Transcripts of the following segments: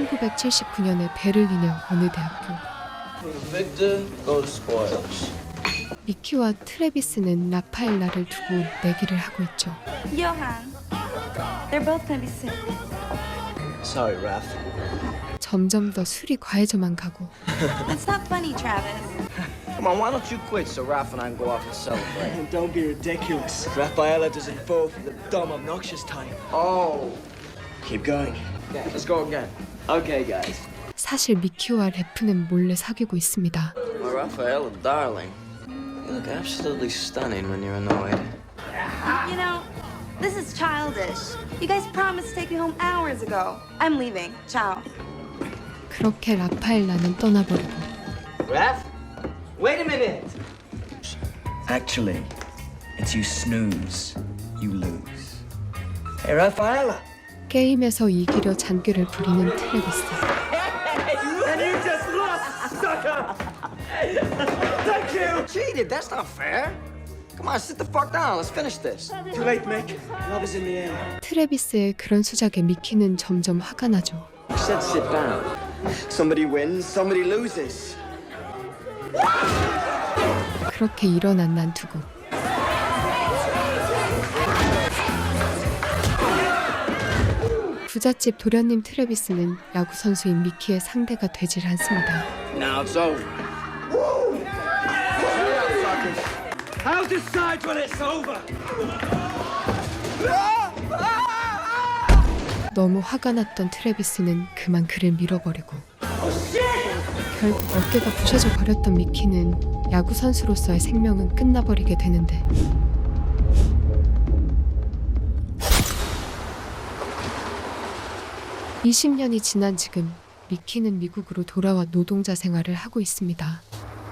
1979년에 베를린의 어느 대학교. 미키와 트래비스는 라파엘라를 두고 내기를 하고 있죠. Johan, they're both gonna be sick. Sorry, Raph. 점점 더 술이 과해져만 가고 That's not funny, Travis. Come on, why don't you quit so Raph and I can go off and celebrate? And don't be ridiculous. Rafaela doesn't fall for the dumb, obnoxious type. Oh, Keep going. yeah, let's go again. Okay, guys. 사실 미키와 래프는 몰래 사귀고 있습니다. Well, Rafaela, darling, you look absolutely stunning when you're annoyed. You know, this is childish. You guys promised to take me home hours ago. I'm leaving. Ciao. 그렇게 라파엘라는 떠나버리고 Raph, wait a minute. Actually, it's you snooze, you lose. Hey, Rafaela. 게임에서 이기려 장기를 부리는 트래비스. And you just lost, sucker! Thank you! Cheated. That's not fair. Come on, sit the fuck down. Let's finish this. Too late, Mick. Love is in the air. 트래비스의 그런 수작에 미키는 점점 화가 나죠. I said sit down. Somebody wins, somebody loses. 그렇게 일어난 난투극. 부잣집 도련님 트래비스는 야구 선수인 미키의 상대가 되질 않습니다. Now it's over. I'll decide when it's over. 너무 화가 났던 트래비스는 그만 그를 밀어버리고 결국 어깨가 부셔져 버렸던 미키는 야구 선수로서의 생명은 끝나버리게 되는데 (20년이) 지난 지금 미키는 미국으로 돌아와 노동자 생활을 하고 있습니다.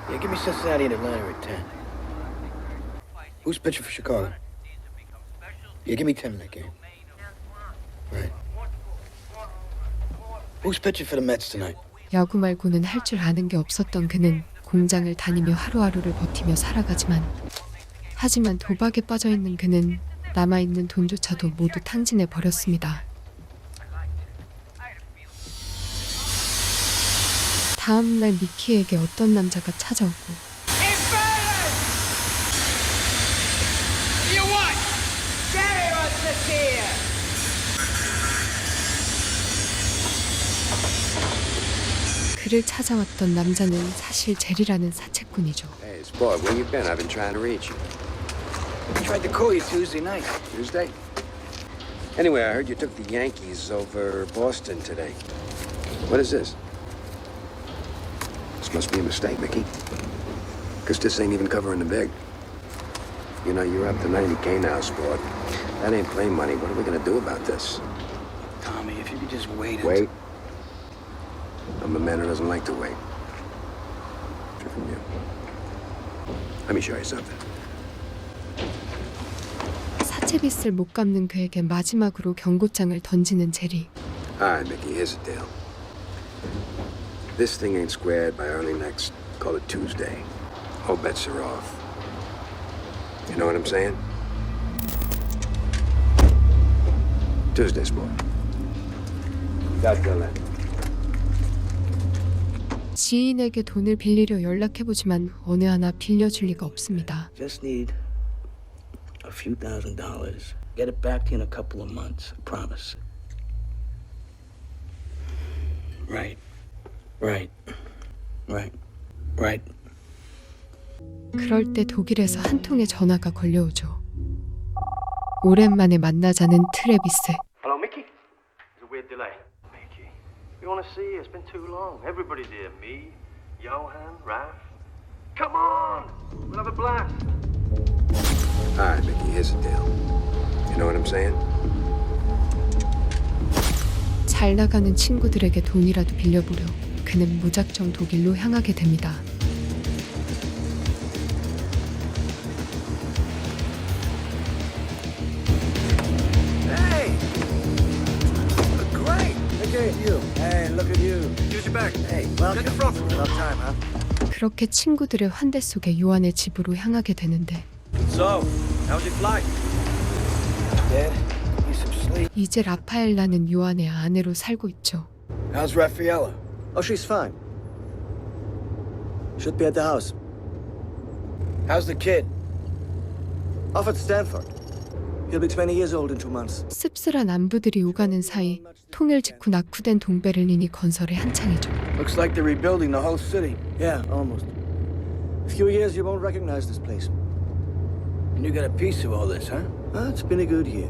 Yeah, give me Cincinnati and Atlanta at 10. Who's pitching for Chicago? Yeah, give me 10 in that game. Right. Who's pitching for the Mets tonight? 야구 말고는 할 줄 아는 게 없었던 그는 공장을 다니며 하루하루를 버티며 살아가지만 하지만 도박에 빠져있는 그는 남아있는 돈조차도 모두 탕진해 버렸습니다. 다음날 미키에게 어떤 남자가 찾아오고 그를 찾아왔던 남자는 사실 제리라는 사채꾼이죠. Hey, Spud, where you been? I've been trying to reach you. I tried to call you Tuesday night. Tuesday? Anyway, I heard you took the Yankees over Boston today. What is this? This must be a mistake, Mickey. Because this ain't even covering the big. You know, you're up to 90K now, Spud. That ain't play money. What are we gonna do about this? Tommy, if you could just wait. Wait? I'm a man who doesn't like to wait. From you. Let me show you something. 사채빚을 못 갚는 그에게 마지막으로 경고장을 던지는 제리. All right, Mickey, here's the deal. This thing ain't squared by early next, call it Tuesday. All bets are off. You know what I'm saying? Tuesday, Sport. Got the land. 지인에게 돈을 빌리려 연락해보지만 어느 하나 빌려줄 리가 없습니다. Just need a few $1,000. Get it back to you in a couple of months. I promise. Right. Right. Right. Right. 그럴 때 독일에서 한 통의 전화가 걸려오죠. 오랜만에 만나자는 트래비스. Hello, Mickey. There's a weird delay. Mickey, we want to see you. It's been too long. Everybody's here. Me, Johan, Raph. Come on! We'll have a blast. All right, Mickey, here's the deal. You know what I'm saying? 잘 나가는 친구들에게 돈이라도 빌려보려 그는 무작정 독일로 향하게 됩니다. Hey! Look great! Look at you. Hey, look at you. Use your back. Hey, welcome. Get the front. About time, huh? 그렇게 친구들의 환대 속에 요한의 집으로 향하게 되는데 So, how's your flight? Dad, need some sleep. 이제 라파엘라는 요한의 아내로 살고 있죠. How How's Raffaella? Oh, she's fine. Should be at the house. How's the kid? Off at Stanford. He'll be 20 years old in 2 months. 씁쓸한 안부들이 오가는 사이 통일 직후 낙후된 동베를린이 건설에 한창이죠. Looks like they're rebuilding the whole city. Yeah, almost. A few years you won't recognize this place. And you got a piece of all this, huh? It's been a good year.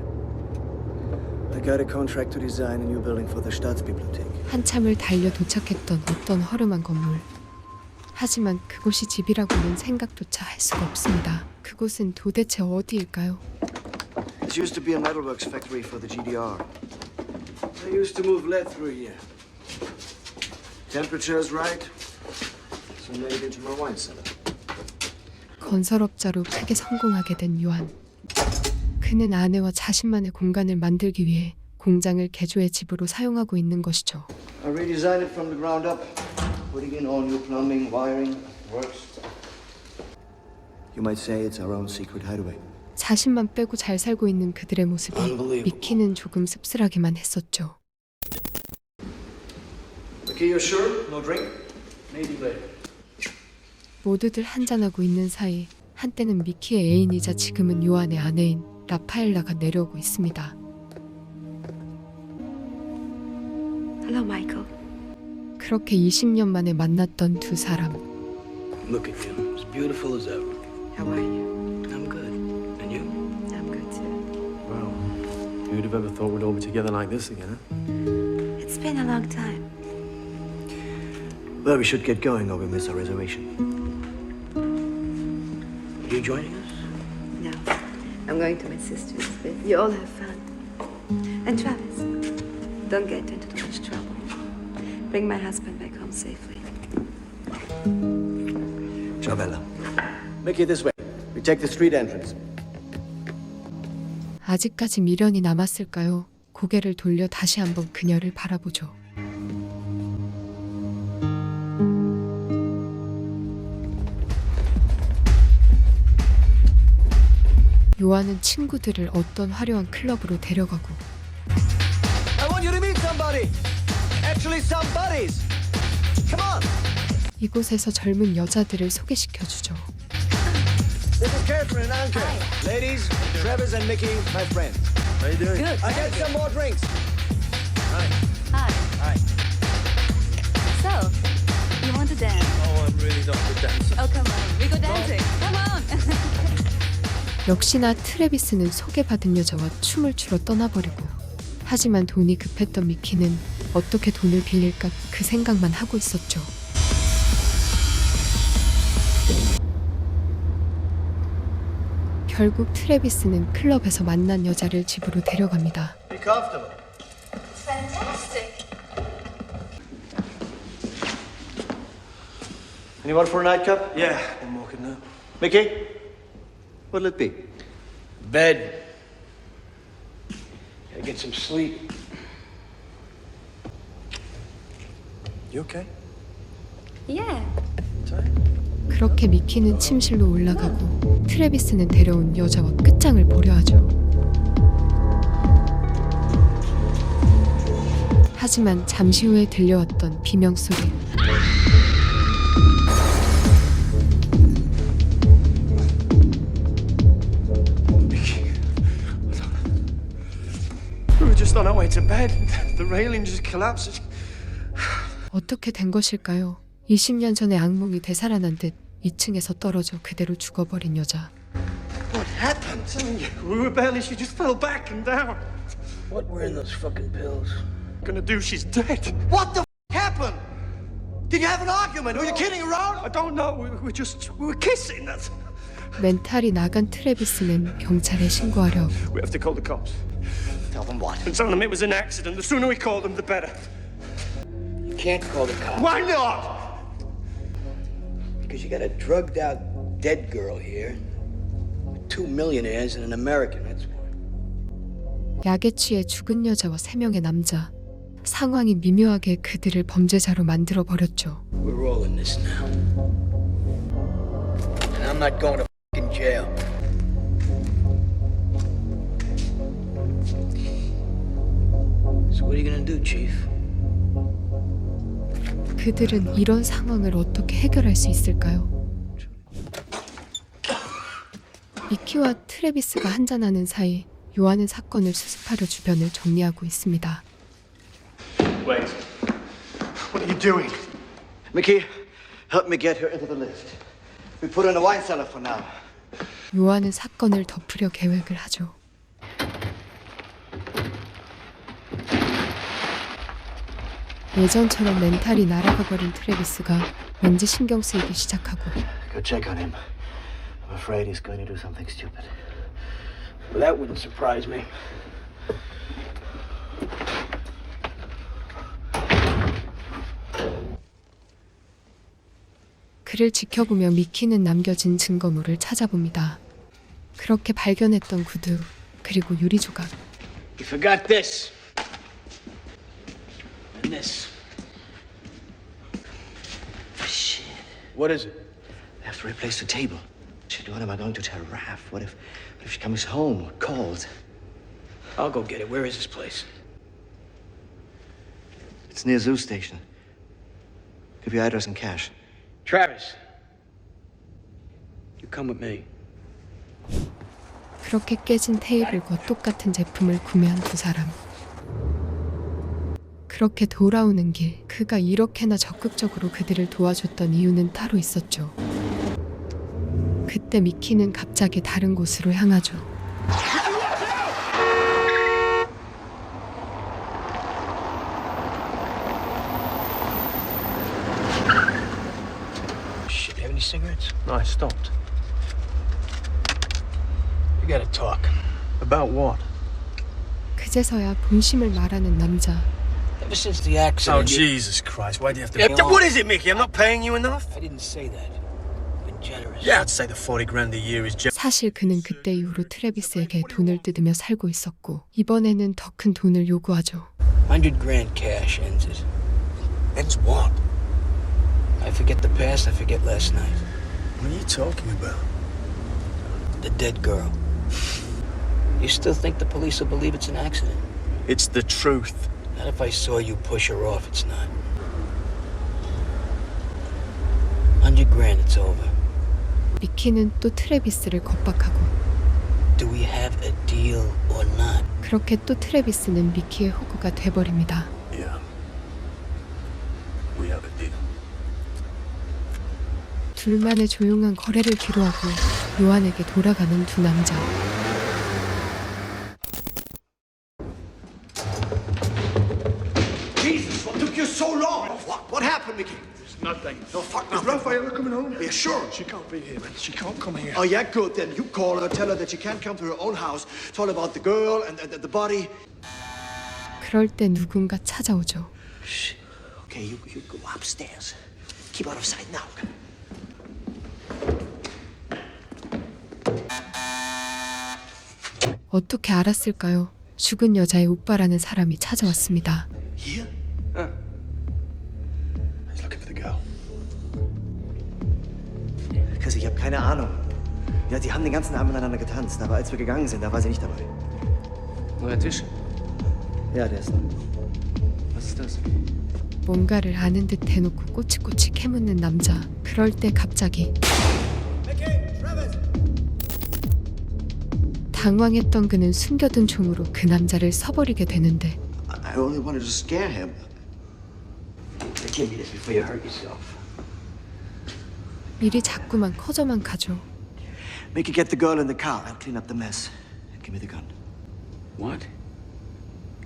I got a contract to design a new building for the Staatsbibliothek. 한참을 달려 도착했던 어떤 허름한 건물. 하지만 그곳이 집이라고는 생각조차 할 수가 없습니다. 그곳은 도대체 어디일까요? This used to be a metalworks factory for the GDR. They used to move lead through here. Temperature's right, so made it into my wine cellar. 건설업자로 크게 성공하게 된 요한. 그는 아내와 자신만의 공간을 만들기 위해 공장을 개조의 집으로 사용하고 있는 것이죠. I redesigned it from the ground up, putting in all new plumbing, wiring, works. You might say it's our own secret hideaway. 자신만 빼고 잘 살고 있는 그들의 모습이 미키는 조금 씁쓸하기만 했었죠. Okay, you're sure? No drink? Maybe later. 모두들 한잔하고 있는 사이 한때는 미키의 애인이자 지금은 요한의 아내인 라파엘라가 내려오고 있습니다. Hello, Michael. 그렇게 20년 만에 만났던 두 사람. Look at you, as beautiful as ever. How are you? I'm good. And you? I'm good too. Well, who'd have ever thought we'd all be together like this again, huh? It's been a long time. Well, we should get going or we miss our reservation. Are you joining us? No, I'm going to my sister's, but you all have fun. And Travis, don't get into too much trouble. Bring my husband back home safely. Ciao, Bella. Mickey, this way. We take the street entrance. 아직까지 미련이 남았을까요? 고개를 돌려 다시 한번 그녀를 바라보죠. 요한은 친구들을 어떤 화려한 클럽으로 데려가고 I want you to meet somebody. Actually, somebodies. Come on. 이곳에서 젊은 여자들을 소개시켜주죠. This is Catherine and Anke. Ladies, Travis and Mickey, my friends. How you doing? Good. I got some more drinks. Hi. Hi. So, you want to dance? Oh, I'm really not a dancer. Oh, come on. We go dancing. Come on. 역시나 트래비스는 소개받은 여자와 춤을 추러 떠나버리고 하지만 돈이 급했던 미키는 어떻게 돈을 빌릴까 그 생각만 하고 있었죠. 결국 트래비스는 클럽에서 만난 여자를 집으로 데려갑니다. Be comfortable. Fantastic. Anyone for a nightcap? Yeah, one more could know. Mickey, what'll it be? Bed. Gotta get some sleep. You okay? Yeah. 그렇게 미키는 침실로 올라가고 트래비스는 데려온 여자와 끝장을 보려 하죠. 하지만 잠시 후에 들려왔던 비명소리. We were just on our way to bed. The railing just collapsed. 어떻게 된 것일까요? 20년 전의 악몽이 되살아난 듯 2층에서 떨어져 그대로 죽어버린 여자. What happened? I'm telling you, we were barely. She just fell back and down. What were in those fucking pills? Gonna do? She's dead. What the happened? Did you have an argument? Were you kidding around? I don't know. We were kissing. That's. 멘탈이 나간 트래비스는 경찰에 신고하려 We have to call the cops Tell them what? and tell them it was an accident. The sooner we call them, the better. You can't call the cops. Why not? Because you got a drugged out dead girl here. With 2 millionaires and an American, that's why. 약에 취해 죽은 여자와 3명의 남자. 상황이 미묘하게 그들을 범죄자로 만들어 버렸죠. We're all in this now. And I'm not going to fucking jail. So what are you gonna do, Chief? 그들은 이런 상황을 어떻게 해결할 수 있을까요? 미키와 트래비스가 한잔하는 사이 요한은 사건을 수습하려 주변을 정리하고 있습니다. Wait. What are you doing? Mickey, help me get her into the lift. We put her in a wine cellar for now. 요한은 사건을 덮으려 계획을 하죠. 예전처럼 멘탈이 날아가 버린 트래비스가 왠지 신경 쓰이기 시작하고 Go check on him. I'm afraid he's going to do something stupid. Well, that wouldn't surprise me. 그를 지켜보며 미키는 남겨진 증거물을 찾아봅니다. 그렇게 발견했던 구두, 그리고 유리 조각. You forgot this. And this. Shit. What is it? I have to replace the table. Shit, what am I going to tell Raph? What if she comes home or calls? I'll go get it. Where is this place? It's near Zoo Station. Give your address and cash. Travis. You come with me. 그렇게 깨진 테이블과 똑같은 제품을 구매한 두 사람. 그렇게 돌아오는 길, 그가 이렇게나 적극적으로 그들을 도와줬던 이유는 따로 있었죠. 그때 미키는 갑자기 다른 곳으로 향하죠. Shit, you have any cigarettes? No, I stopped. We gotta talk. About what? 그제서야 본심을 말하는 남자. Ever since the accident. Oh, Jesus Christ. Why do you have to... Yeah, What is it, Mickey? I'm not paying you enough? I didn't say that. Been generous. Yeah, I'd say the 40 grand a year is just... 사실 그는 그때 이후로 트래비스에게 돈을 뜯으며 살고 있었고 이번에는 더 큰 돈을 요구하죠. 100 grand cash ends it. Ends what? I forget the past, I forget last night. What are you talking about? The dead girl. You still think the police will believe it's an accident? It's the truth. Not if I saw you push her off, it's not. 100 grand, it's over. 미키는 또 트래비스를 겁박하고 Do we have a deal or not? 그렇게 또 트래비스는 미키의 호구가 돼버립니다. Yeah. We have a deal. 둘만의 조용한 거래를 기로하고 요한에게 돌아가는 두 남자. Jesus, what took you so long? What happened, Mickey? Nothing. No, fuck Is nothing. Raphaela coming home? Are you sure? She can't be here, man. She can't come here. Oh, yeah, good. Then you call her, tell her that she can't come to her own house. It's all about the girl and the body. 그럴 때 누군가 찾아오죠. Shh. Okay, you go upstairs. Keep out of sight now. 어떻게 알았을까요? 죽은 여자의 오빠라는 사람이 찾아왔습니다. Here? He's looking for the girl. Chris, ich habe keine Ahnung. Ja, die haben den ganzen Abend miteinander getanzt, aber als wir gegangen sind, da war sie nicht dabei. Woher Tisch? Ja, der ist da. Was ist das? 뭔가를 아는 듯 대놓고 꼬치꼬치 캐묻는 남자. 그럴 때 갑자기 당황했던 그는 숨겨둔 총으로 그 남자를 서버리게 되는데 I only wanted to scare him. Give me this before you hurt yourself. 일이 자꾸만 커져만 가죠. Make you get the girl in the car. I'll clean up the mess. Give me the gun. What?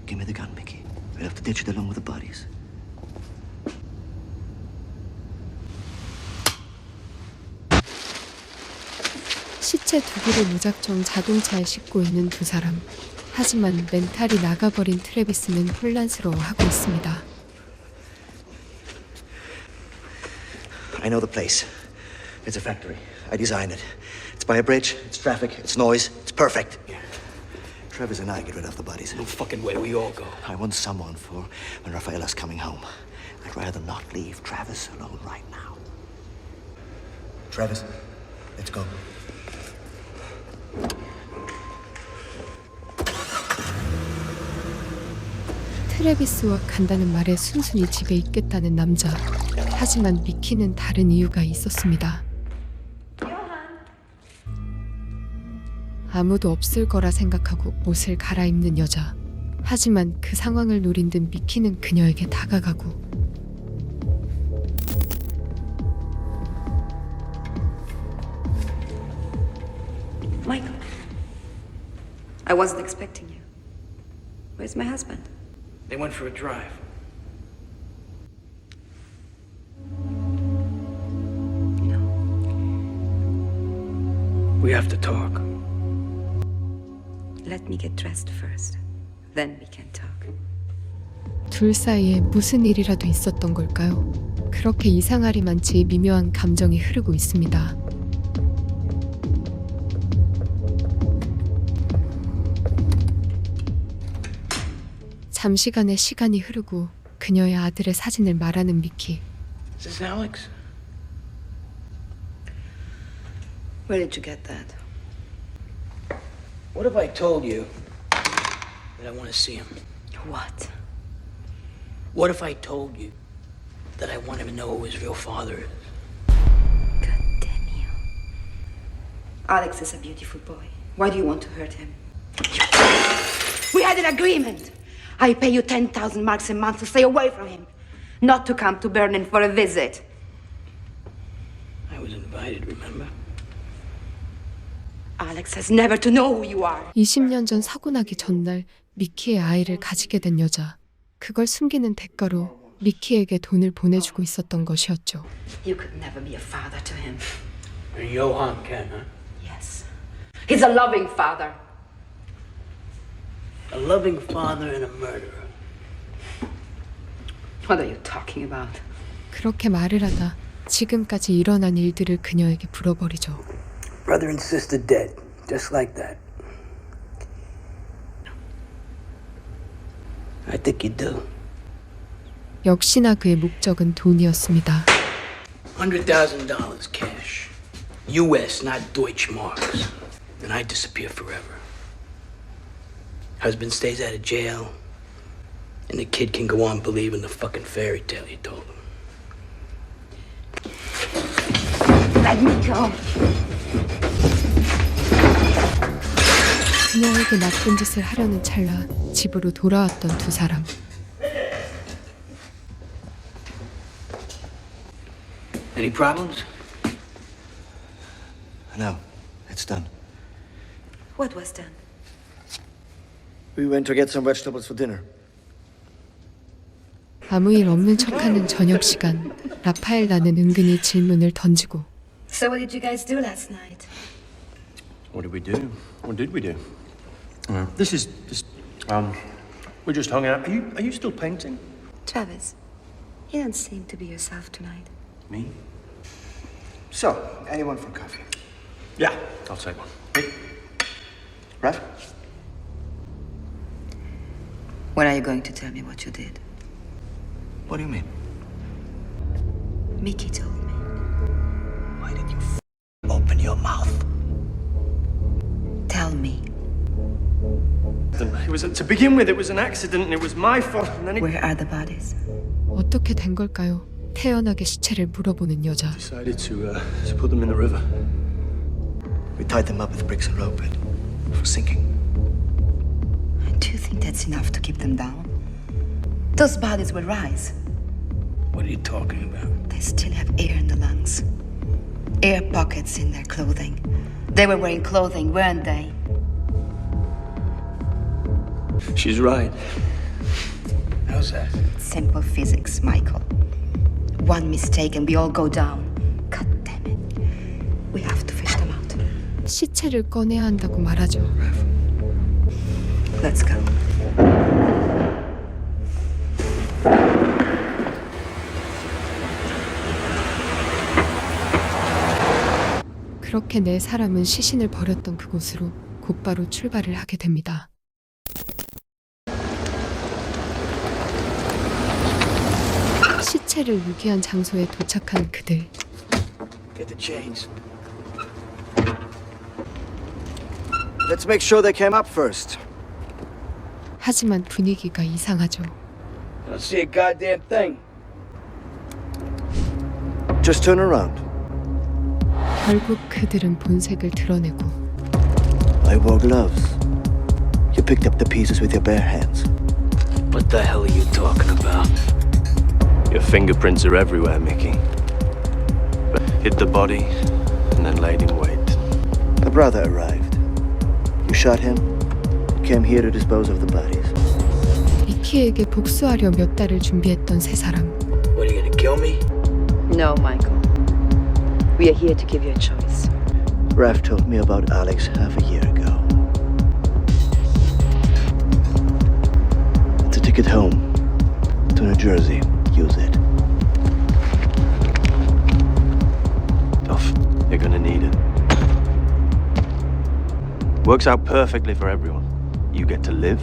Give me the gun, Mickey. We'll have to ditch it along with the bodies. 시체 두 구를 무작정 자동차에 싣고 있는 두 사람. 하지만 멘탈이 나가버린 트래비스는 혼란스러워하고 있습니다. I know the place. It's a factory. I designed it. It's by a bridge. It's traffic. It's noise. It's perfect. Travis and I get rid of the bodies. No fucking way, we all go. I want someone for when Rafaela's coming home. I'd rather not leave Travis alone right now. Travis, let's go. 트래비스와 간다는 말에 순순히 집에 있겠다는 남자. 하지만 미키는 다른 이유가 있었습니다. 아무도 없을 거라 생각하고 옷을 갈아입는 여자. 하지만 그 상황을 노린 듯 미키는 그녀에게 다가가고 Michael, I wasn't expecting you. Where's my husband? They went for a drive. No. We have to talk. Let me get dressed first. Then we can talk. 둘 사이에 무슨 일이라도 있었던 걸까요? 그렇게 이상하리만치 미묘한 감정이 흐르고 있습니다. 잠시간의 시간이 흐르고 그녀의 아들의 사진을 말하는 미키. Is this Alex? Where did you get that? What if I told you that I want to see him? What? What if I told you that I want him to know who his real father is? God damn you. Alex is a beautiful boy. Why do you want to hurt him? We had an agreement. I pay you 10,000 marks a month to stay away from him, not to come to Berlin for a visit. I was invited, remember? Alex has never to know who you are. 20년 전 사고 나기 전날 미키의 아이를 가지게 된 여자. 그걸 숨기는 대가로 미키에게 돈을 보내주고 있었던 것이었죠. You could never be a father to him. And Johan can, huh? Yes. He's a loving father. A loving father and a murderer. What are you talking about? 그렇게 말을 하다 지금까지 일어난 일들을 그녀에게 풀어버리죠. Brother and sister dead, just like that. I think you do. 역시나 그의 목적은 돈이었습니다. $100,000 cash. US, not Deutschmarks. And I disappear forever. Husband stays out of jail. And the kid can go on believing the fucking fairy tale you told him. Let me go. 그녀에게 나쁜 짓을 하려는 찰나 집으로 돌아왔던 두 사람. Any problems? No, it's done. What was done? We went to get some vegetables for dinner. 아무 일 없는 척하는 저녁 시간. 라파엘라는 은근히 질문을 던지고 So what did you guys do last night? What did we do? What did we do? This is just, we just hung out. Are you still painting? Travis, you don't seem to be yourself tonight. Me? So, anyone for coffee? Yeah, I'll take one. Hey, Raf? When are you going to tell me what you did? What do you mean? Mickey told me. Why did you open your mouth? Tell me. It was to begin with. It was an accident, and it was my fault. And then it Where are the bodies? 어떻게 된 걸까요? 태연하게 시체를 물어보는 여자. decided to put them in the river. We tied them up with bricks and rope for sinking. Do you think that's enough to keep them down? Those bodies will rise. What are you talking about? They still have air in the lungs. Air pockets in their clothing. They were wearing clothing, weren't they? She's right. How's that? Simple physics, Michael. One mistake and we all go down. God damn it. We have to fish them out. 시체를 꺼내야 한다고 말하죠. Let's go. 그렇게 네 사람은 시신을 버렸던 그곳으로 곧바로 출발을 하게 됩니다. 시체를 유기한 장소에 도착한 그들. Get the chains. Let's make sure they came up first. 하지만 분위기가 이상하죠. don't see a goddamn thing. Just turn around. 결국 그들은 본색을 드러내고 I wore gloves. You picked up the pieces with your bare hands. What the hell are you talking about? Your fingerprints are everywhere, Mickey. Hid the body and then laid in wait. A brother arrived. You shot him, came here to dispose of the bodies. 미키에게 복수하려 몇 달을 준비했던 세 사람. What, are you gonna kill me? No, Michael. We are here to give you a choice. Raph told me about Alex half a year ago. It's a ticket home to New Jersey. Use it. Tough. You're gonna need it. Works out perfectly for everyone. You get to live.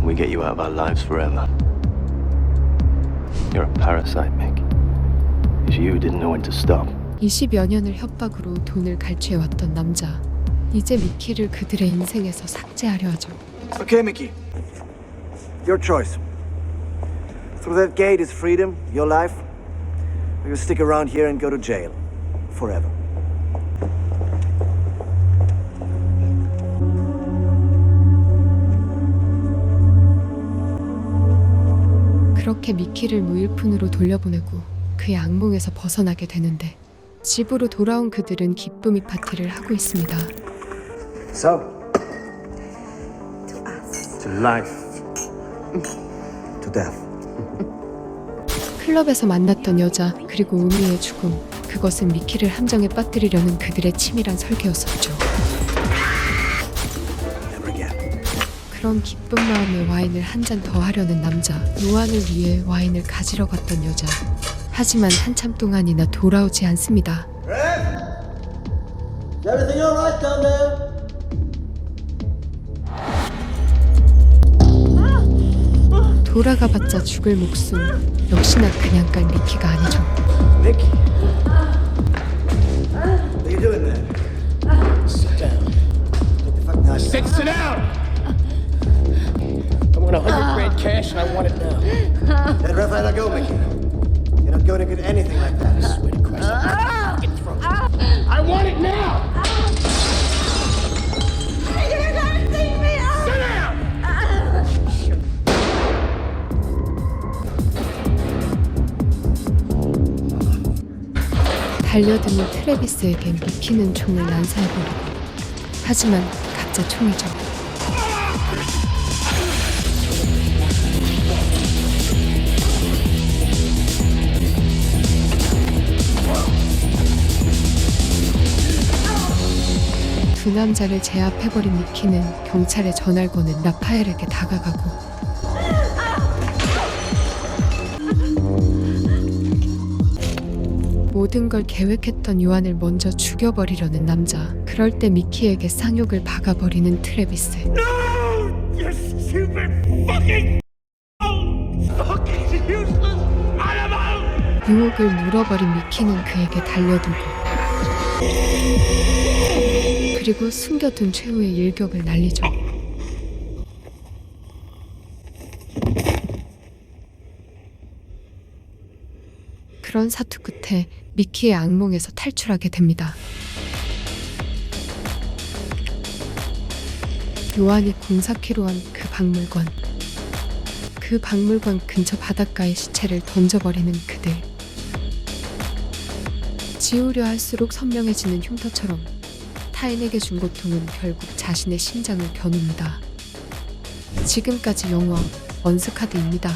We get you out of our lives forever. You're a parasite, Mick. It's you who didn't know when to stop. 20여 년을 협박으로 돈을 갈취해왔던 남자. 이제 미키를 그들의 인생에서 삭제하려 하죠. Okay, Mickey. Your choice. Through that gate is freedom, your life, or you stick around here and go to jail. Forever. 그렇게 미키를 무일푼으로 돌려보내고 그의 악몽에서 벗어나게 되는데 집으로 돌아온 그들은 기쁨이 파티를 하고 있습니다. So, To life. to death. 클럽에서 만났던 여자 그리고 우미의 죽음, 그것은 미키를 함정에 빠뜨리려는 그들의 치밀한 설계였었죠. Never again. 그런 기쁜 마음에 와인을 한 잔 더 하려는 남자, 요한을 위해 와인을 가지러 갔던 여자. 하지만 한참 동안이나 돌아오지 않습니다. Everything all right down there? 돌아가봤자 죽을 목숨, 역시나 그냥 깔 미키가 아니죠. Mickey. What are you doing there? Sit down. Get the fuck down. Sit down! I want $100,000 cash and I want it now. Let Raphael go, Mickey. You're not going to get anything like that. I swear to Christ, I'll fucking throw it. I want it now! Sit down! 달려드는 트래비스에게 미키는 총을 난사해버리고, 하지만 가짜 총이죠. 두 남자를 제압해버린 미키는 경찰에 전화를 거는 라파엘에게 다가가고 모든 걸 계획했던 요한을 먼저 죽여버리려는 남자. 그럴 때 미키에게 쌍욕을 박아버리는 트래비스. You stupid fucking useless animal! 유혹을 물어버린 미키는 그에게 달려들고 그리고 숨겨둔 최후의 일격을 날리죠. 그런 사투 끝에 미키의 악몽에서 탈출하게 됩니다. 요한이 공사키로 한 그 박물관 근처 바닷가에 시체를 던져버리는 그들. 지우려 할수록 선명해지는 흉터처럼 타인에게 준 고통은 결국 자신의 심장을 겨눕니다. 지금까지 영화 원스카드입니다.